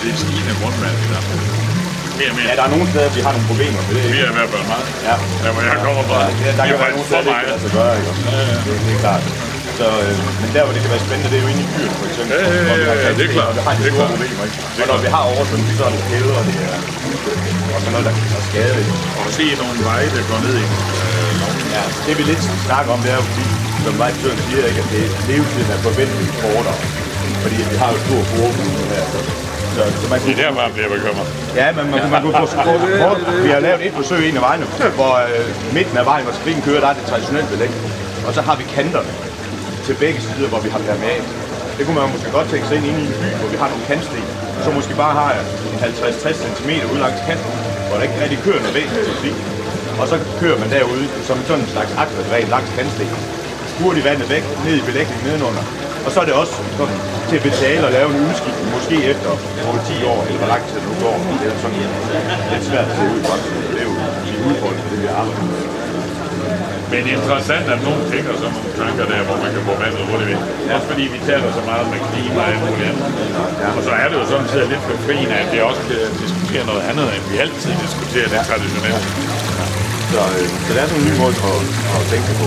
det er stigende grundvand i Danmark. Mere. Ja, der er nogle steder, vi har nogle problemer med det. Vi er i hvert fald meget. Ja. Der hvor jeg kommer fra. Ja, der kan være nogle steder, det ikke kan lade sig gøre, ikke? Det er klart. Så, men der, hvor det kan være spændende, det er jo inde i byen, for eksempel. Ja, det er klart. Og vi har de store problemer, ikke? Og når vi har oversvømmet, så er det kæder, og det er også noget, der kan skade. Og se nogle veje, der går ned i. Ja, det vi lidt snakker om, det er jo fordi, som vejdirektøren siger, ikke, at det levetiden er forventeligt kortere. Fordi vi har jo stor forbrug her. Så man kunne, det er der, man bliver bekymret. Ja, men man kunne få kort. Vi har lavet et forsøg i en af vejene, hvor midten af vejen, hvor trafikken kører, der er det traditionelt belæg. Og så har vi kanterne til begge sider, hvor vi har permeat. Det kunne man måske godt tænke sig ind i en by, hvor vi har nogle kantsten, så måske bare har 50-60 cm ud langs kanten, hvor der ikke rigtig kører noget væsentligt trafik. Og så kører man derude som sådan en slags akvadræn langs kantsten. Hurtigt vandet væk, ned i belægningen nedenunder. Og så er det også sådan, til at betale og lave en udskiftning, måske efter 10 år, eller hvor lang tid nu går. Det er sådan lidt svært at se ud fra. Det er jo de udfordringer, det vi arbejder med. Men interessant, at nogen tænker sådan nogle tanker der, hvor man kan få vandet hurtigt væk. Også fordi vi taler så meget med klima og alt muligt andet. Og så er det jo sådan set lidt befriende, at vi også kan diskutere noget andet, end vi altid diskuterer det traditionelt. Så det er sådan en ny måde at tænke på.